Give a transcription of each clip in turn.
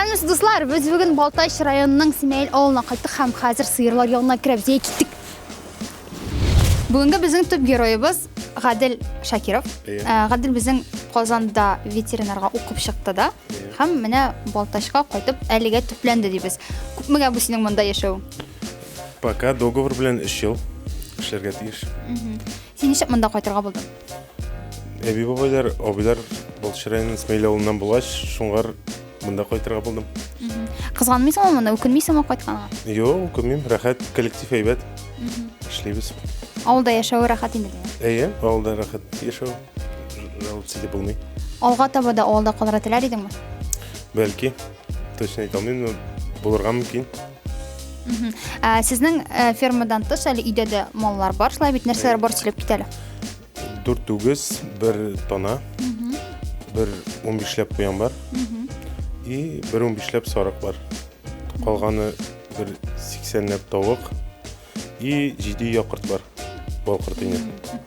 Сәлеміз достар, біз бүгін Балташ районының Семейл ауылына қайттық һәм қазір сиырлар ягына кіріп кеттік. Бүгінгі біздің төп геройыбыз Ғаділ Шакиров. Ғаділ біздің Қазанда ветеринарға оқып шықты да. Һәм менә Балташқа қайтып әлегә төпленді дейбіз. Күпмегә бу синең монда яшәү? Пока договор белән 3 ел эшләргә тиеш. Син ничек монда кайтырга булдың? Әби бабайлар, абыйлар Балташ районының Семейл авылыннан булгач, шуңар монда кайтырга булдым. Кызганмыйсыңмы монда, үкенмисеңме кайтканга? Юк, үкенмим, рәхәт, коллектив әйбәт. Эшлибез. Авылда яшәү рәхәт инде. Әйе, авылда рәхәт яшәү. Жалпы булмый. Алга таба да авылда калырга теләр идеңме? Бәлки, точно әйтә алмыйм, но булырга мөмкин. Сезнең фермадан тыш әле өйдә дә маллар бар, шулай бит нәрсәләр бар сөйләп кит әле. 4 үгез, 1 тона, 1 15ләп куян бар. И 1 15ләп сарык бар. Калганы 1 80ләп тавык. И 7 якорт бар. Балкорт ине.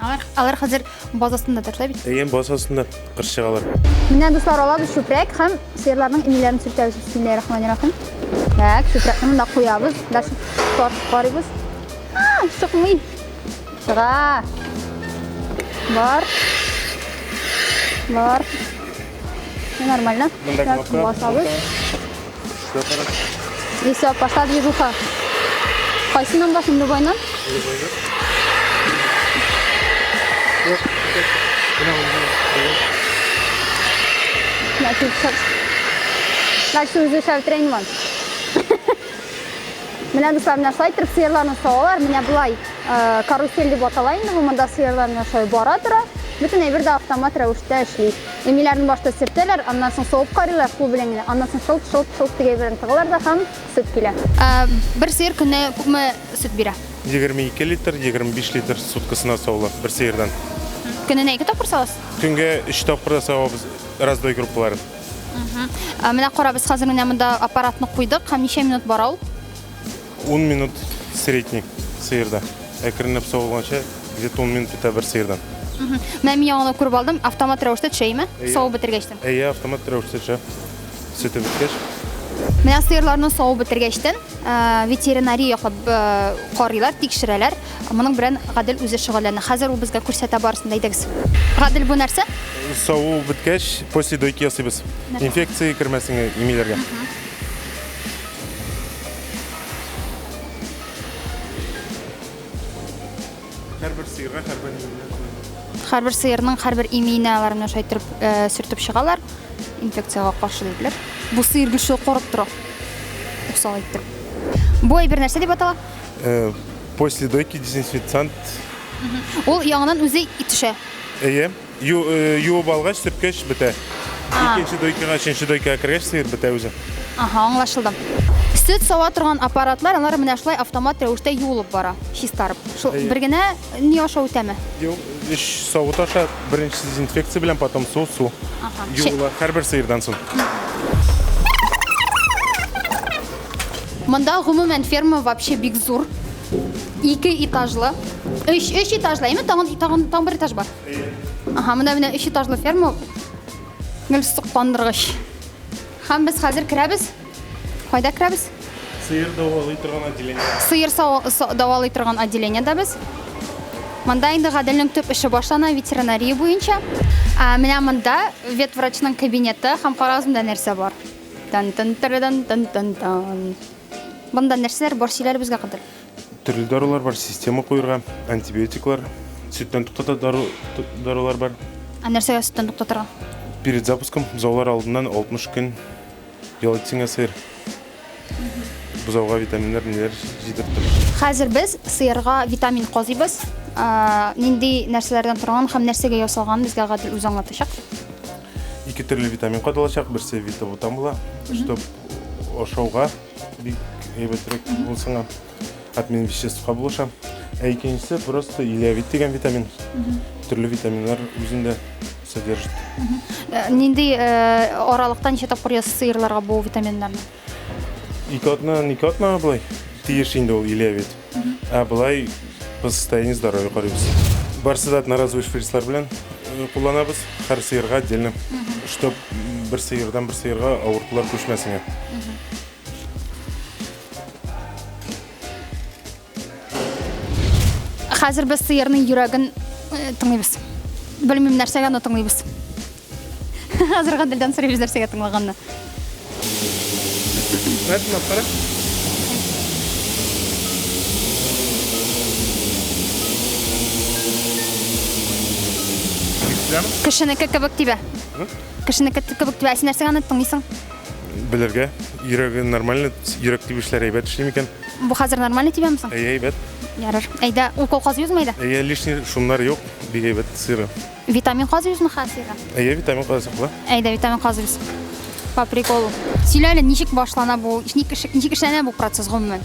Алар хәзер базасында тышлай бит. Әйе, базасында кырчыгалар. Менә дуслар, алабыз чүпрәк һәм сыерларның инеләрен сүртәбез. Бисмиллаһир-рахманир-рахим. Так, чүпрәкне монда куябыз. Дәш карыйбыз. Чыкмый. Чыга. Бар. Нормально. Так, басабыз. И все, пошла движуха. Кайсынан башым любойнан? Дальше уже шәвтрәйн ван. Менә дуслар, менә шулай итеп сыерларны савалар. Менә булай карусель дип атала инде, бу монда сыерларны шулай бара тора. Бөтен әйбер дә автомат рәвештә эшли. Эмиләрне башта сөртәләр, аннан соң савып карыйлар кул белән генә. Аннан соң шылт тигәй белән тыгылар да һәм сөт килә. Бер сыер көненә күпме сөт бирә? 22 литр, 25 литр суткасына савыла бер сыердан. Көненә 2 тапкыр савасыз? Көнгә 3 тапкыр савабыз раздой группаларын. Менә карабыз, хәзер менә монда аппаратны куйдык. Һәм ничә минут бара ул? 10 минут средний сыерда. Әкренләп савылганча, где-то 10 минут үтә бер сыердан. Мен яңаны күреп алдым, автомат рәвештә төшәйме? Савып бетергәчтен. Әйе, автомат рәвештә төшә. Сөте беткәч. Менә сыерларны савып бетергәчтен, ветеринария яклап карыйлар, тикшерәләр. Моның белән Гадел үзе шөгыльләнә. Хәзер ул безгә күрсәтә барысын да әйтегез. Гадел, бу нәрсә? Саву беткәч, после дойки ясыйбыз. Инфекция кермәсен имиләргә. Һәрбер сыерга һәрбер Һәрбер сыерның һәрбер иминәләрен шайтырып сөртеп чыгалар. Инфекцияга каршы диләр. Бу сыер гүшө корып тора. Усал әйтеп. Бу әйбер нәрсә дип атала? После дойки дезинфекциант. Ул яңадан үзе итешә. Әйе, юып алгач сөрткәч бетә. Икенче дойкага, өченче дойкага кергәч сыер бетә үзе. Аңлашылды. Сөт сава торган аппаратлар, алар менә шулай автомат рәвештә юылып бара, чистарып. Шул бер генә ни аша үтәме? Юк, эш савы таша, беренче дезинфекция белән, потом су. Юыла һәрбер сыердан соң. Монда гомумән ферма вообще бик зур. 2 этажлы. 3 этажлы, әйме? Тагын бер этаж бар. Монда менә 3 этажлы ферма. Гел суктандыргыч. Һәм без хәзер керәбез. Кайда керәбез? Сыер давалый торган отделение. Сыер давалый торган отделениедә без. Монда инде Гаделнең төп эше башлана ветеринария буенча. Менә монда ветврачның кабинеты һәм карагызмда нәрсә бар. Тан. Монда нәрсәләр бар сөйләр безгә кадәр. Төрле дарулар бар, система куярга, антибиотиклар, сөттән туктата дарулар бар. Нәрсәгә сөттән туктатырга? Перед запуском бузаулар алдыннан 60 көн ялайтсыңа сыер. Бузауга витаминнар ниләр җитеп тора. Хәзер без сыерга витамин казыйбыз. Нинди нәрсәләрдән торган һәм нәрсәгә ясалган безгә Гадел үз аңлатачак. 2 төрле витамин кадалачак, берсе витабутан була, чтоб ашауга бик әйбәтрәк булсынга атмин вещества булыша. Икенчесе просто илявит дигән витамин. Төрле витаминнар үзендә содержит. Нинди аралыктан ничә тапкыр ясый сыерларга бу витаминнарны? 2 атна булай. Тиеш инде ул илявит. Булай по состоянию здоровья карыйбыз. Барсы да одноразовый шприцлар белән кулланабыз, һәр сыерга отдельно, чтоб бір сиырдан бір сиырға ауыртулар көшмәсіңе. Хәзер без сыерның йөрәген тыңлыйбыз. Белмим нәрсәгә аны тыңлыйбыз. Хәзер Гаделдән сорыйбыз нәрсәгә тыңлаганны. Нәрсә кара? Кешенеке кебек тибә. Кешенеке кебек тибә. Син нәрсәгә аны тыңлыйсың? Белергә, йөрәге нормально, йөрәк тибешләр әйбәт эшлим икән. Бу хәзер нормально тибәмсең? Әйбәт. Ярар. Әйдә, укол казыйсыңмы әйдә? Лишний шумнар юк, бик әйбәт сыйры. Витамин казыйсыңмы хәзер? Витамин казыклы. Әйдә, витамин казыйбыз. По приколу. Сөйлә әле, ничек башлана бу? Ничек эшләнә бу процесс гомумән?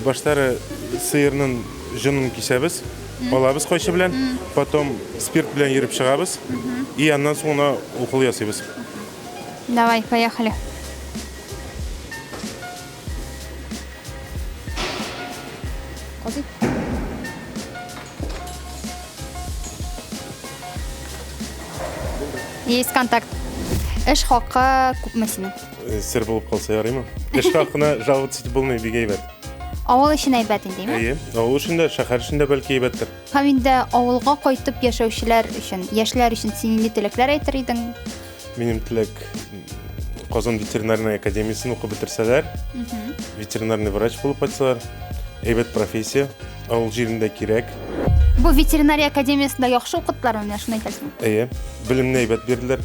Баштары сыерның җонын кисәбез, алабыз кайчы белән, потом спирт белән йөреп чыгабыз, и аннан соң укол ясыйбыз. Давай, поехали. Казый. Есть контакт. Эш хакы күпме синең? Сер булып калса ярыймы? Эш хакына жаловаться итеп булмый, бик әйбәт. Авыл өчен әйбәт инде, Авыл эшендә, шәһәр эшендә бәлки әйбәттер. Һәм инде авылга кайтып яшәүчеләр өчен, яшьләр өчен син нинди теләкләр әйтер идең? Минем теләк Казан ветеринарная академиясын укып бетерсәләр, ветеринарный врач булып кайтсалар, әйбәт профессия, авыл җирендә кирәк. Бу ветеринария академиясында яхшы укыттылар, менә шуны әйтәсең. Белемне әйбәт бирделәр.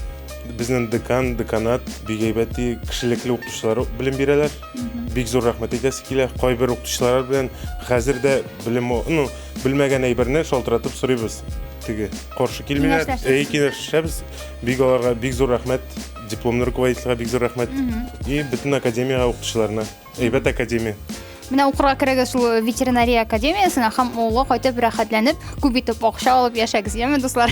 Безнең деканат, бик әйбәт кешелекле укытучылар белем бирәләр. Бик зур рәхмәт әйтәсе килә. Кайбер укытучылар белән хәзер дә белмәгән әйберне шалтыратып сорыйбыз. Теге каршы килмиләр. Киңәшәбез. Бик аларга бик зур рәхмәт. Дипломны руководителгә бик зур рәхмәт. И бөтен академияга укытучыларына. Әйбәт академия. Менә укырга кирәк шул ветеринария академиясына һәм авылга кайтып рәхәтләнеп, күп итеп акча алып яшәгез, яме дуслар.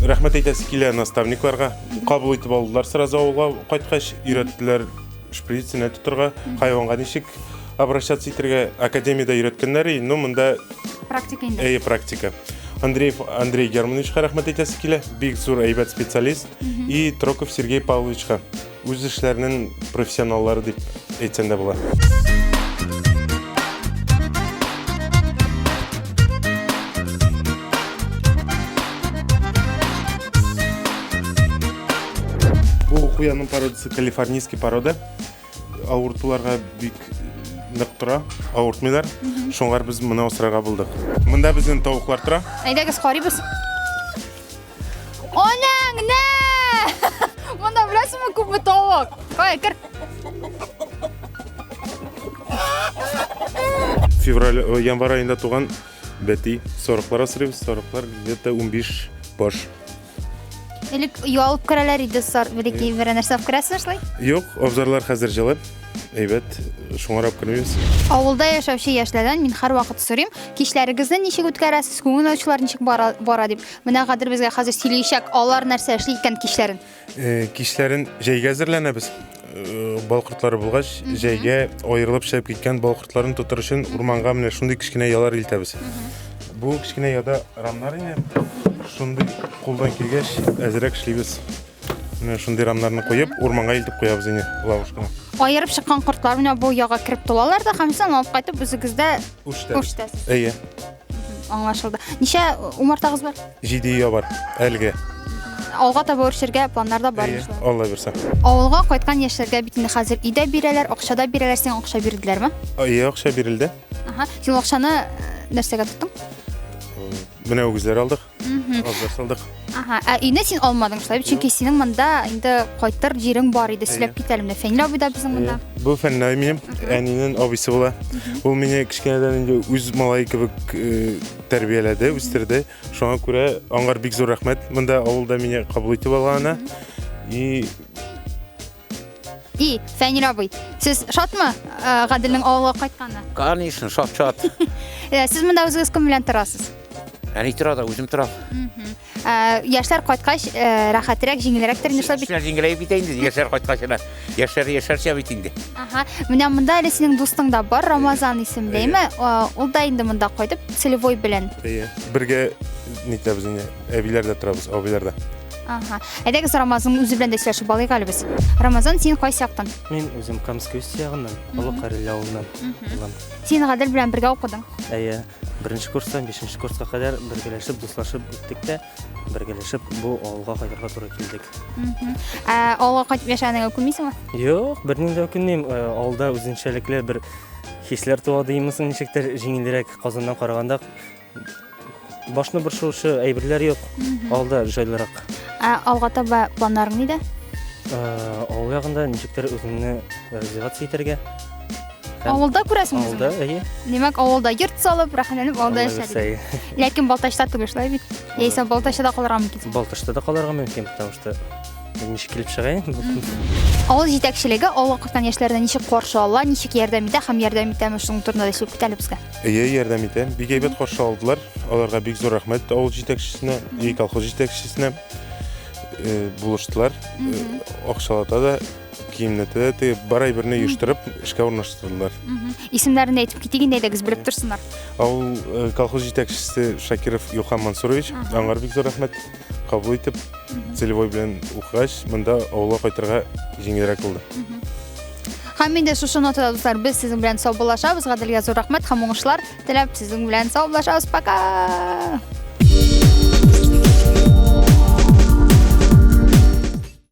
Рәхмәт әйтәсе килә наставникларга. Кабул итеп алдылар сразу авылга кайткач, өйрәттеләр шприцны тотырга, хайванга ничек обращаться итәргә. Академиядә өйрәткәннәр, монда Практика инде. Практика. Андрей Германовичка рәхмәт әйтәсе килә. Бик зур әйбәт специалист. И Троков Сергей Павловичка. Үз эшләренең профессионаллары дип әйтсәң дә була. Бу куянның породасы калифорнийский порода. Авыртуларга бик нык тора, авыртмыйлар. Шуңар без моны асрарга булдык. Монда безнең тавыклар тора. Әйдәгез карыйбыз. Анаң, нә! Монда беләсеңме күпме тавык? Кай, кер. Январь айында туган бәти сорыклар асрыйбыз. Сорыклар где-то 15 баш. Элек ялып керәләр иде сар, бәлки бер нәрсә керәсез шулай? Юк, абзарлар хәзер җылы. Әйбәт, шуңарап кермибез. Авылда яшәүче яшьләрдән мин һәрвакыт сорыйм, кичләрегезне ничек үткәрәсез, күңел ачулар ничек бара дип. Менә Гадел безгә хәзер сөйләячәк, алар нәрсә эшли икән кичләрен. Кичләрен җәйгә әзерләнәбез. Балкортлары булгач, җәйгә аерылып шәп киткән балкортларын тотыр өчен урманга менә шундый кичкенә ялар илтәбез. Бу кичкенә яда рамнар инде. Шундый кулдан килгәч әзрәк эшлибез. Менә шундый рамнарны куеп, урманга илтеп куябыз инде, лавышканы. Аерып чыккан кортлар менә бу яга кирип тулалар да, һәм сен алып кайтып үзегездә үштәсез. Аңлашылды. Ничә умартагыз бар? 7 ия бар, әлегә. Алга таба үрчергә планнарда бар инде. Алла бирсә. Авылга кайткан яшьләргә бит инде хәзер идә бирәләр, акчада бирәләр, син акча бирделәрме? Акча бирелде. Син акчаны нәрсәгә тоттың? Менә үгезләр алдык. Азар салдык. Өйне син алмадың шулай, чөнки синең монда инде кайтыр җирең бар иде, сөйләп китәлем дә. Фәнил абый да безнең монда. Бу Фәнил минем, әнинең абыйсы була. Ул мине кичкенәдән инде үз малай кебек тәрбияләде, үстерде. Шуңа күрә аңар бик зур рәхмәт. Монда авылда мине кабул итеп алганы. Фәнил абый, сез шатмы Гаделнең авылга кайтканы? Конечно, шат. Сез монда үзегез кем белән торасыз? Әни тора да, үзем торам. Яшьләр кайткач рәхәтрәк, җиңелрәктер инде шулай бит. Яшьләр җиңеләй бит инде, яшьләр кайткач ана. Яшьләр бит инде. Менә монда әле синең дустың да бар, Рамазан исемлеме? Ул да инде монда кайтып, целевой белән. Бергә нитәбез инде, әбиләр дә торабыз, абыйлар да. Аха. Әйдәгез Рамазан үзе белән дә сөйләшеп алыйк әле без. Рамазан, син кайсы яктан? Мен үзем Камский ягыннан, Олы Карел авылынан булам. Син Гадел белән бергә укыдың. Әйе, 1-нче курстан 5-нче курска кадәр бергәләшеп, дуслашып үттек тә, бергәләшеп бу авылга кайтырга туры килдек. Авылга кайтып яшәгәнгә күнмисеңме? Юк, бернинди дә күнмим. Авылда үзенчәлекле бер хисләр туа димисең, ничектер җиңелрәк Казаннан караганда башны борчучы әйберләр юк. Авылда җайлырак. Алга таба планнарың нидә? Авыл ягында ничектер үзеңне реализация итәргә. Авылда күрәсең Авылда, үзеңне. әйе. Демәк, авылда йорт салып, рәхәтләнеп авылда яшәдең. Ләкин Балтачта түгел шулай бит. Яисә Балтачта калырга мөмкин. Балташта да калырга мөмкин, потому что ничек килеп чыгайын. Авыл җитәкчелеге авылга кайткан яшьләрне ничек каршы ала, ничек ярдәм итә һәм ярдәм итәме шуның турында да сөйләп китәле безгә. Ярдәм итә. Бик әйбәт каршы алдылар. Аларга бик зур рәхмәт авыл җитәкчесенә, колхоз җитәкчесенә булыштылар. Акчалата да, киемнәтә дә бар әйберне оештырып эшкә урнаштырдылар. Исемнәрен әйтеп китик инде, әйдәгез белеп торсыннар. Авыл колхоз җитәкчесе Шакиров Юхан Мансурович, аңар бик зур рәхмәт кабул итеп, целевой белән укыгач, монда авылга кайтырга җиңелрәк булды. Һәм инде шушы нотада дуслар, без сезнең белән саубуллашабыз. Гаделгә зур рәхмәт һәм уңышлар теләп сезнең белән саубуллашабыз. Пока!